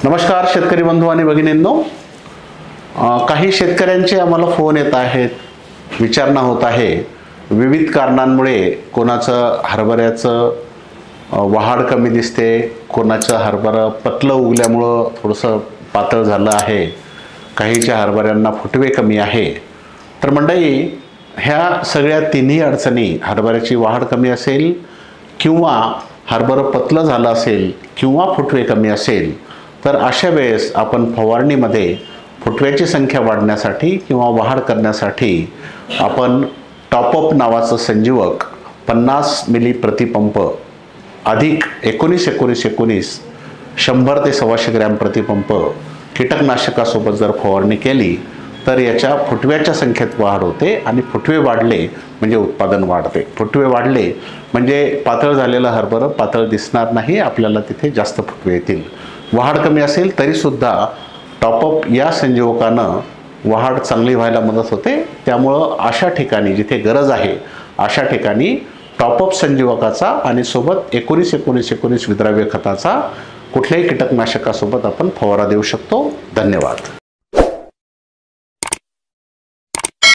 नमस्कार शेतकरी बंधू आणि भगिनींनो, काही शेतकऱ्यांचे आम्हाला फोन येत आहेत, विचारणा होत आहे। विविध कारणांमुळे कोणाचं हरभऱ्याचं वहाड कमी दिसते, कोणाचं हरभरा पतलं उगल्यामुळं थोडंसं पातळ झालं आहे, काहीच्या हरभऱ्यांना फुटवे कमी आहे। तर मंडळी, ह्या सगळ्या तिन्ही अडचणी, हरभऱ्याची वाढ कमी असेल किंवा हरभरं पतलं झालं असेल किंवा फुटवे कमी असेल, तर अशा वेळेस आपण फवारणीमध्ये फुटव्याची संख्या वाढण्यासाठी किंवा वाढ करण्यासाठी आपण टॉपअप नावाचं संजीवक 50 मिली प्रतिपंप अधिक 19-19-19 100 ते 125 ग्रॅम प्रतिपंप कीटकनाशकासोबत जर फवारणी केली तर याच्या फुटव्याच्या संख्येत वाढ होते आणि फुटवे वाढले म्हणजे उत्पादन वाढते। फुटवे वाढले म्हणजे पातळ झालेलं हरभरं पातळ दिसणार नाही, आपल्याला तिथे जास्त फुटवे येतील। वाढ कमी असेल तरी सुद्धा टॉपअप या संजीवकानं वाढ चांगली व्हायला मदत होते। त्यामुळं अशा ठिकाणी जिथे गरज आहे अशा ठिकाणी टॉपअप संजीवकाचा आणि सोबत 19-19-19 विद्राव्य खताचा कुठल्याही कीटकनाशकासोबत आपण फवारा देऊ शकतो। धन्यवाद।